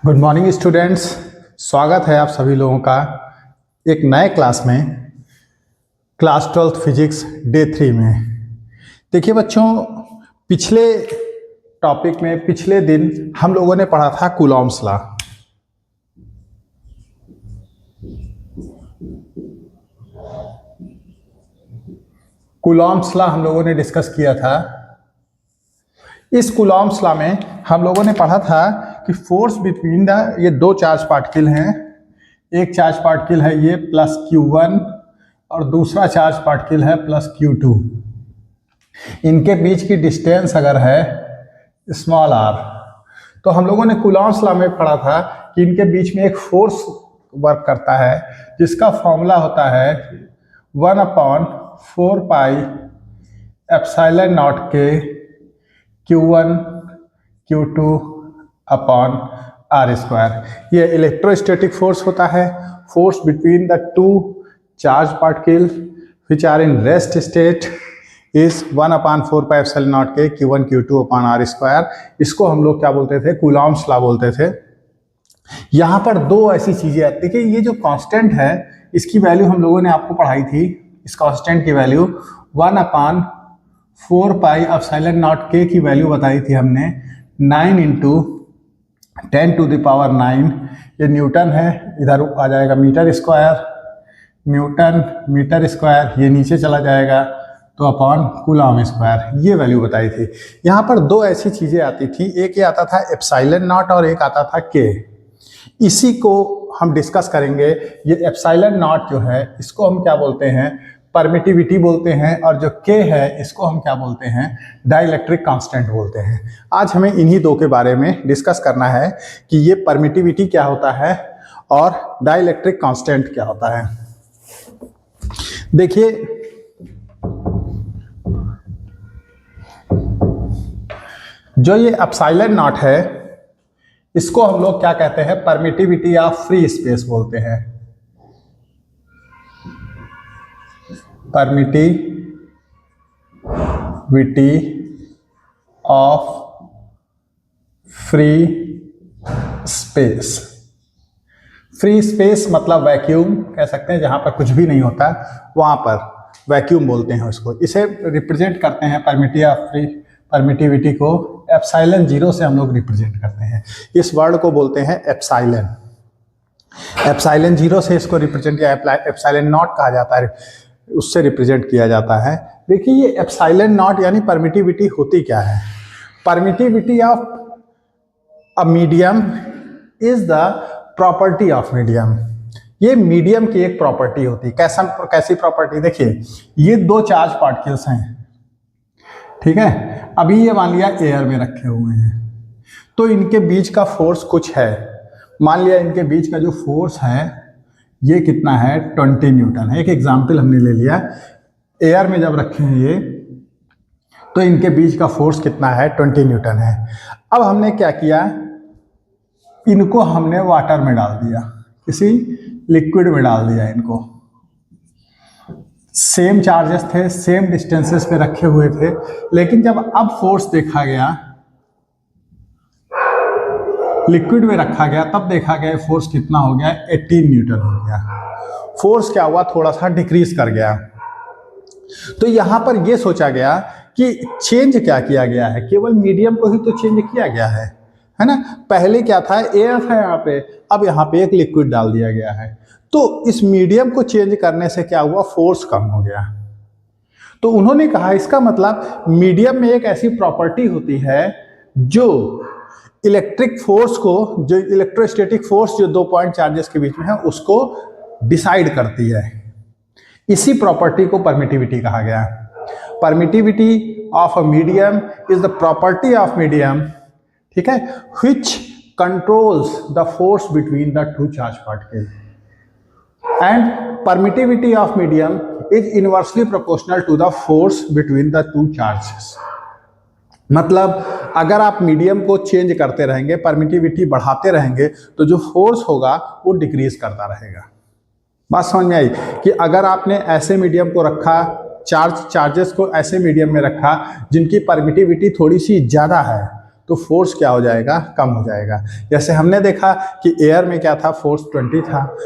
Good morning students. स्वागत है आप सभी लोगों का एक नए क्लास में, क्लास 12th फिजिक्स डे 3 में। देखिए बच्चों, पिछले टॉपिक में पिछले दिन हम लोगों ने पढ़ा था कूलॉम्स लॉ। कूलॉम्स लॉ हम लोगों ने डिस्कस किया था। इस कूलॉम्स लॉ में हम लोगों ने पढ़ा था कि फोर्स बिटवीन द, ये दो चार्ज पार्टिकल हैं। एक चार्ज पार्टिकल है ये प्लस Q1 और दूसरा चार्ज पार्टिकल है प्लस Q2। इनके बीच की डिस्टेंस अगर है स्मॉल r, तो हम लोगों ने कूलॉम्स लॉ में पढ़ा था कि इनके बीच में एक फोर्स वर्क करता है जिसका फॉर्मूला होता है 1/4 pi epsilon naught K Q1 Q2 upon R square. ये इलेक्ट्रोस्टैटिक फोर्स होता है, force between the two charge particle which are in rest state is 1/4 pi epsilon naught K Q1 Q2 upon R square. इसको हम लोग क्या बोलते थे? Coulomb's law बोलते थे। यहाँ पर दो ऐसी चीजें आती। देखिए ये जो कांस्टेंट है इसकी वैल्यू हम लोगों ने आपको पढ़ाई थी। इस कांस्टेंट की वैल्यू 1/4 पाई एप्सिलॉन नॉट के की वैल्यू बताई थी हमने 9 इंटू 10⁹9। ये न्यूटन है, इधर आ जाएगा metre square, newton metre square, ये नीचे चला जाएगा तो अपॉन कूलॉम स्क्वायर, ये वैल्यू बताई थी। यहाँ पर दो ऐसी चीज़ें आती थी, एक ये आता था एप्सिलॉन नॉट और एक आता था के। इसी को हम डिस्कस करेंगे। ये एप्सिलॉन नॉट जो है इसको हम क्या बोलते हैं? परमिटिविटी बोलते हैं, और जो के है इसको हम क्या बोलते हैं? डाइलेक्ट्रिक कांस्टेंट बोलते हैं। आज हमें इन्हीं दो के बारे में डिस्कस करना है कि ये परमिटिविटी क्या होता है और डाइलेक्ट्रिक कांस्टेंट क्या होता है। देखिए जो ये एप्सिलॉन नॉट है इसको हम लोग क्या कहते हैं? परमिटिविटी ऑफ फ्री स्पेस बोलते हैं। Permittivity of free space. Free space मतलब वैक्यूम कह सकते हैं, जहां पर कुछ भी नहीं होता वहां पर वैक्यूम बोलते हैं उसको। इसे रिप्रेजेंट करते हैं परमिटिविटी को एप्सिलॉन 0 से हम लोग रिप्रेजेंट करते हैं। इस वर्ड को बोलते हैं एप्सिलॉन। एप्सिलॉन 0 से इसको रिप्रेजेंट किया, एप्सिलॉन नॉट कहा जाता है, उससे रिप्रेजेंट किया जाता है। देखिए ये एप्सिलॉन नॉट यानी परमिटिविटी होती क्या है? Permittivity of a medium is the property of medium. ये मीडियम की एक प्रॉपर्टी होती है। कैसी प्रॉपर्टी? देखिए ये दो चार्ज पार्टिकल्स हैं, ठीक है। अभी ये मान लिया एयर में रखे हुए हैं, तो इनके बीच का फोर्स कुछ है। मान लिया इनके बीच का जो फोर्स है ये कितना है? 20 न्यूटन है। एक एग्जाम्पल हमने ले लिया, एयर में जब रखे हैं ये, तो इनके बीच का फोर्स कितना है? 20 न्यूटन है। अब हमने क्या किया? इनको हमने वाटर में डाल दिया, किसी लिक्विड में डाल दिया इनको। सेम चार्जेस थे, सेम डिस्टेंसेस पे रखे हुए थे, लेकिन जब अब फोर्स देखा गया, लिक्विड में रखा गया, तब देखा गया फोर्स कितना हो गया? 18 न्यूटन हो गया। फोर्स क्या हुआ? थोड़ा सा डिक्रीज कर गया। तो यहां पर यह सोचा गया कि चेंज क्या किया गया है? केवल मीडियम को ही तो चेंज किया गया है ना। पहले क्या था? एयर था यहाँ पे, अब यहाँ पे एक लिक्विड डाल दिया गया है। तो इस मीडियम को चेंज करने से क्या हुआ? फोर्स कम हो गया। तो उन्होंने कहा इसका मतलब मीडियम में एक ऐसी प्रॉपर्टी होती है जो इलेक्ट्रिक फोर्स को, जो इलेक्ट्रोस्टैटिक फोर्स जो दो पॉइंट चार्जेस के बीच में है उसको डिसाइड करती है। इसी प्रॉपर्टी को परमिटिविटी कहा गया। Permittivity of a medium is the property of medium, ठीक है, which controls the force between the two charge particles, and permittivity of medium is inversely proportional to the force between the two charges। मतलब अगर आप medium को change करते रहेंगे, permittivity बढ़ाते रहेंगे, तो जो फोर्स होगा वो डिक्रीज करता रहेगा। बात समझ में आई? कि अगर आपने ऐसे मीडियम को रखा, चार्जेस को ऐसे मीडियम में रखा जिनकी परमिटिविटी थोड़ी सी ज़्यादा है, तो फोर्स क्या हो जाएगा, कम हो जाएगा। जैसे हमने देखा कि एयर में क्या था, फोर्स 20 था,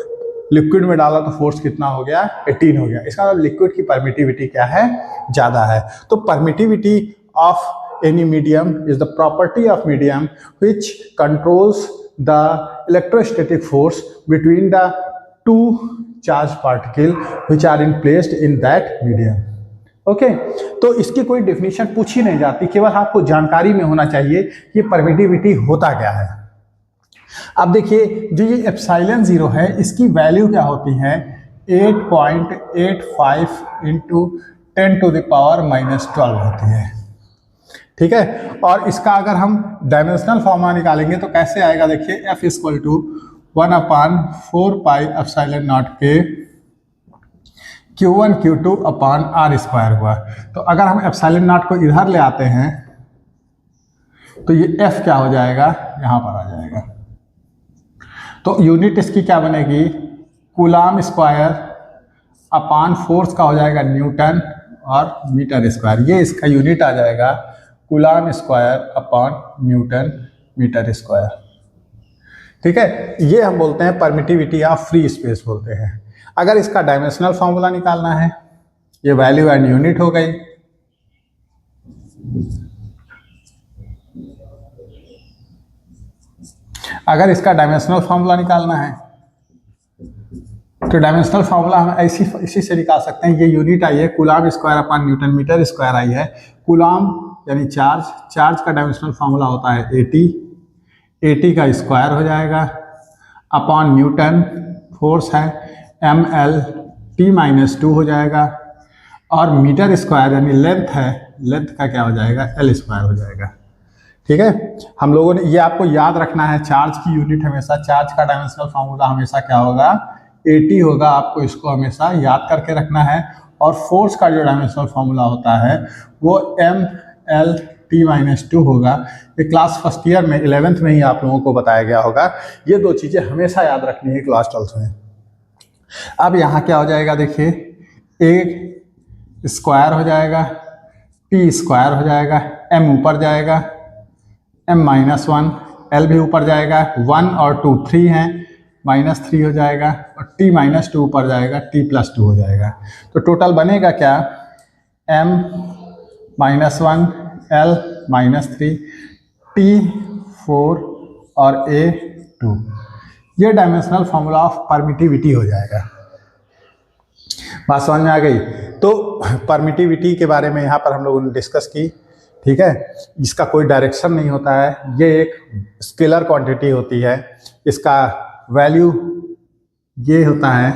लिक्विड में डाला तो फोर्स कितना हो गया, 18 हो गया। इसका मतलब लिक्विड की परमिटिविटी क्या है, ज़्यादा है। तो permittivity of any medium is the property of medium which controls the electrostatic force between the two charge particle which are in placed in that medium. Okay, तो इसकी कोई डेफिनेशन पूछी नहीं जाती, केवल आपको जानकारी में होना चाहिए कि परमिटिविटी होता क्या है। अब देखिए, जो ये एप्सिलॉन 0 है, इसकी वैल्यू क्या होती है, 8.85 इंटू 10⁻⁻12 होती है। ठीक है, और इसका अगर हम डायमेंशनल फॉर्मूला निकालेंगे तो कैसे आएगा, देखिए F इक्वल टू 1/4πε0 के Q1 Q2 अपान R स्क्वायर हुआ। तो अगर हम एप्सिलॉन नॉट को इधर ले आते हैं तो ये F क्या हो जाएगा, यहाँ पर आ जाएगा। तो यूनिट इसकी क्या बनेगी, कूलाम स्क्वायर अपान फोर्स का हो जाएगा न्यूटन और मीटर स्क्वायर। ये इसका यूनिट आ जाएगा coulomb square upon newton metre square. ठीक है, ये हम बोलते हैं परमिटिविटी ऑफ फ्री स्पेस बोलते हैं। अगर इसका डायमेंशनल फॉर्मूला निकालना है, ये वैल्यू एंड यूनिट हो गई। अगर इसका डायमेंशनल फॉर्मूला निकालना है तो डायमेंशनल फॉर्मूला हम इसी से निकाल सकते हैं। ये यूनिट आई है coulomb square upon newton metre square आई है। कूलाम यानी चार्ज, चार्ज का डायमेंशनल फॉर्मूला होता है 80, 80 का स्क्वायर हो जाएगा अपॉन न्यूटन, फोर्स है mL/T-2 हो जाएगा, और मीटर स्क्वायर यानी लेंथ है, लेंथ का क्या हो जाएगा, L स्क्वायर हो जाएगा। ठीक है, हम लोगों ने ये आपको याद रखना है, चार्ज की यूनिट हमेशा, चार्ज का डायमेंशनल फॉर्मूला हमेशा क्या होगा, 80 होगा। आपको इसको हमेशा याद करके रखना है। और फोर्स का जो डायमेंशनल फॉर्मूला होता है वो mL/T-2 होगा। ये क्लास फर्स्ट ईयर में 11th में ही आप लोगों को बताया गया होगा। ये दो चीज़ें हमेशा याद रखनी है क्लास 12th में। अब यहाँ क्या हो जाएगा, देखिए a स्क्वायर हो जाएगा, t स्क्वायर हो जाएगा, m ऊपर जाएगा, m-1, l भी ऊपर जाएगा, 1 और 2 3 हैं, -3 हो जाएगा, और t-2 ऊपर जाएगा, t+2 हो जाएगा। तो टोटल बनेगा क्या, m-1 l-3 t4 और a2। ये डायमेंशनल फॉर्मूला ऑफ परमिटिविटी हो जाएगा। बात समझ में आ गई। तो परमिटिविटी के बारे में यहाँ पर हम लोगों ने डिस्कस की। ठीक है, इसका कोई डायरेक्शन नहीं होता है, ये एक स्केलर क्वांटिटी होती है, इसका वैल्यू ये होता है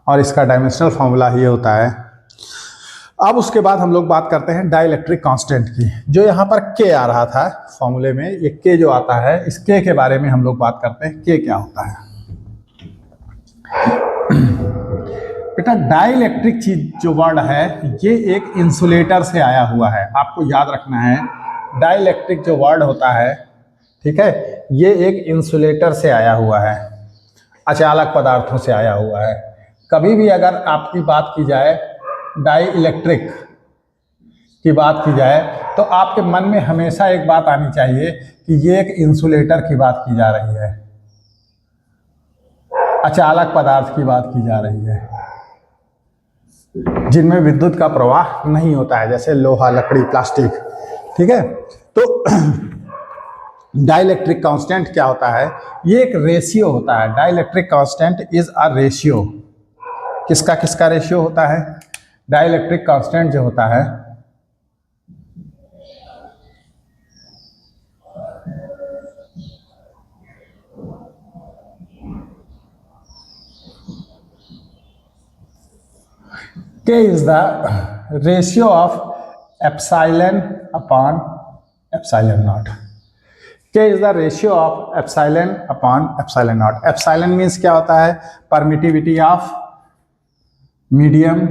और इसका डायमेंशनल फॉर्मूला ये होता है। अब उसके बाद हम लोग बात करते हैं डाइलेक्ट्रिक कांस्टेंट की। जो यहाँ पर K आ रहा था फॉर्मूले में, ये K जो आता है, इस K के बारे में हम लोग बात करते हैं। K क्या होता है बेटा, डाइलेक्ट्रिक चीज जो वर्ड है ये एक इंसुलेटर से आया हुआ है, आपको याद रखना है। डाइलेक्ट्रिक जो वर्ड होता है, ठीक है, ये एक इंसुलेटर से आया हुआ है, अचालक पदार्थों से आया हुआ है। कभी भी अगर आपकी बात की जाए, डाई इलेक्ट्रिक की बात की जाए, तो आपके मन में हमेशा एक बात आनी चाहिए कि ये एक इंसुलेटर की बात की जा रही है, अचालक पदार्थ की बात की जा रही है, जिनमें विद्युत का प्रवाह नहीं होता है, जैसे लोहा, लकड़ी, प्लास्टिक। ठीक है, तो डाइलेक्ट्रिक कांस्टेंट क्या होता है, ये एक रेशियो होता है। Dielectric constant is a ratio. किसका किसका रेशियो होता है, डाइलेक्ट्रिक कांस्टेंट जो होता है K is the ratio of epsilon upon epsilon naught. K is the ratio of epsilon upon epsilon naught. Epsilon means क्या होता है, permittivity of medium,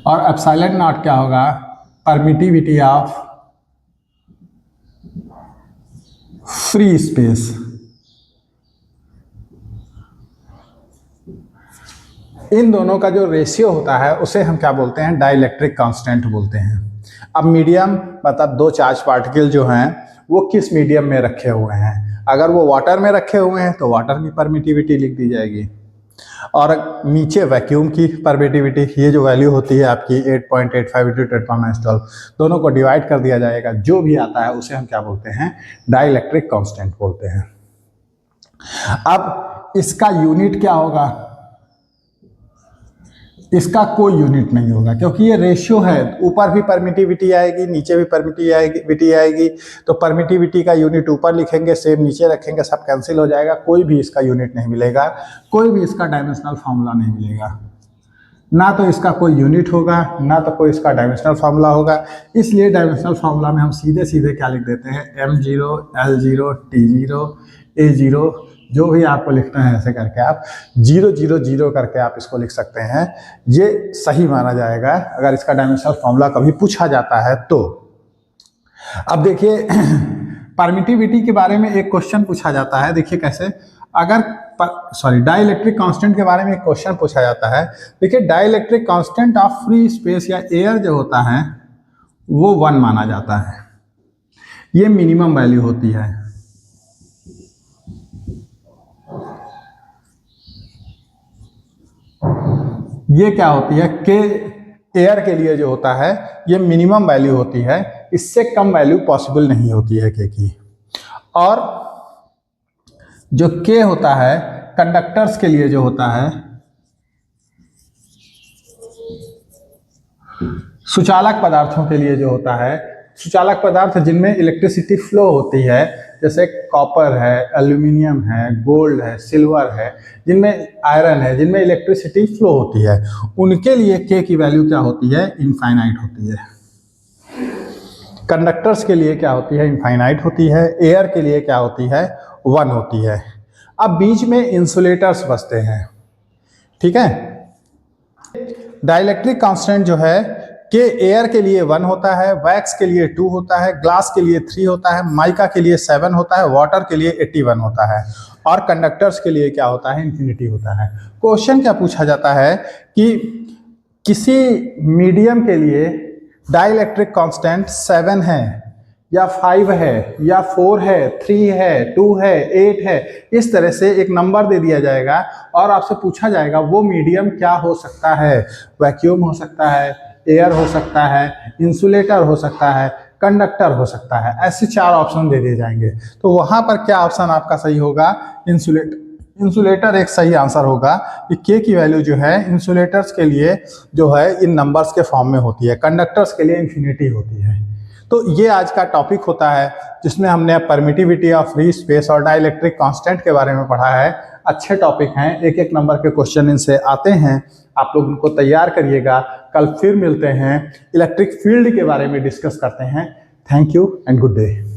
और epsilon naught क्या होगा, परमिटिविटी ऑफ फ्री स्पेस। इन दोनों का जो रेशियो होता है उसे हम क्या बोलते हैं, डाइलेक्ट्रिक कांस्टेंट बोलते हैं। अब मीडियम मतलब दो चार्ज पार्टिकल जो हैं वो किस मीडियम में रखे हुए हैं, अगर वो वाटर में रखे हुए हैं तो वाटर की परमिटिविटी लिख दी जाएगी, और नीचे वैक्यूम की परमिटिविटी, ये जो वैल्यू होती है आपकी 8.85 × 10⁻12, दोनों को डिवाइड कर दिया जाएगा, जो भी आता है उसे हम क्या बोलते हैं, डाइलेक्ट्रिक कांस्टेंट बोलते हैं। अब इसका यूनिट क्या होगा, इसका कोई यूनिट नहीं होगा क्योंकि ये रेशियो है, ऊपर भी परमिटिविटी आएगी नीचे भी परमिटिविटी आएगी, तो परमिटिविटी का यूनिट ऊपर लिखेंगे, सेम नीचे रखेंगे, सब कैंसिल हो जाएगा, कोई भी इसका यूनिट नहीं मिलेगा, कोई भी इसका डायमेंशनल फार्मूला नहीं मिलेगा, ना तो इसका कोई यूनिट होगा ना तो कोई इसका डायमेंशनल फार्मूला होगा। इसलिए डायमेंशनल फार्मूला में हम सीधे सीधे क्या लिख देते हैं, m0 l0 t0 a0, जो भी आपको लिखना है ऐसे करके आप 0 0 0 करके आप इसको लिख सकते हैं, ये सही माना जाएगा अगर इसका डायमेंशनल फार्मूला कभी पूछा जाता है तो। अब देखिए परमिटिविटी के बारे में एक क्वेश्चन पूछा जाता है, देखिए कैसे, अगर डाइलेक्ट्रिक कांस्टेंट के बारे में एक क्वेश्चन पूछा जाता है। देखिए dielectric constant of free space या एयर जो होता है वो 1 माना जाता है, ये मिनिमम वैल्यू होती है। ये क्या होती है, के एयर के लिए जो होता है ये मिनिमम वैल्यू होती है, इससे कम वैल्यू पॉसिबल नहीं होती है के की। और जो के होता है कंडक्टर्स के लिए जो होता है, सुचालक पदार्थों के लिए जो होता है, सुचालक पदार्थ जिनमें इलेक्ट्रिसिटी फ्लो होती है, जैसे कॉपर है, एल्यूमिनियम है, गोल्ड है, सिल्वर है, जिनमें आयरन है, जिनमें इलेक्ट्रिसिटी फ्लो होती है, उनके लिए के की वैल्यू क्या होती है, इनफाइनाइट होती है। कंडक्टर्स के लिए क्या होती है, इनफाइनाइट होती है। एयर के लिए क्या होती है, 1 होती है। अब बीच में इंसुलेटर्स बचते हैं, ठीक है। डाइलेक्ट्रिक कांस्टेंट जो है के एयर के लिए 1 होता है, वैक्स के लिए 2 होता है, ग्लास के लिए 3 होता है, माइका के लिए 7 होता है, वाटर के लिए 81 होता है, और कंडक्टर्स के लिए क्या होता है, इन्फिनिटी होता है। क्वेश्चन क्या पूछा जाता है कि किसी मीडियम के लिए डाइलेक्ट्रिक कांस्टेंट 7 है या 5 है या 4 है, 3 है, 2 है, 8 है, इस तरह से एक नंबर दे दिया जाएगा और आपसे पूछा जाएगा वो मीडियम क्या हो सकता है, वैक्यूम हो सकता है, एयर हो सकता है, इंसुलेटर हो सकता है, कंडक्टर हो सकता है, ऐसे 4 ऑप्शन दे दिए जाएंगे। तो वहाँ पर क्या ऑप्शन आपका सही होगा, इंसुलेटर। इंसुलेटर एक सही आंसर होगा कि के की वैल्यू जो है इंसुलेटर्स के लिए जो है इन नंबर्स के फॉर्म में होती है, कंडक्टर्स के लिए इन्फिनिटी होती है। तो ये आज का टॉपिक होता है जिसमें हमने परमिटिविटी ऑफ फ्री स्पेस और डाइलेक्ट्रिक कांस्टेंट के बारे में पढ़ा है। अच्छे टॉपिक हैं, एक एक नंबर के क्वेश्चन इनसे आते हैं, आप लोग उनको तैयार करिएगा। कल फिर मिलते हैं, इलेक्ट्रिक फील्ड के बारे में डिस्कस करते हैं। Thank you and good day.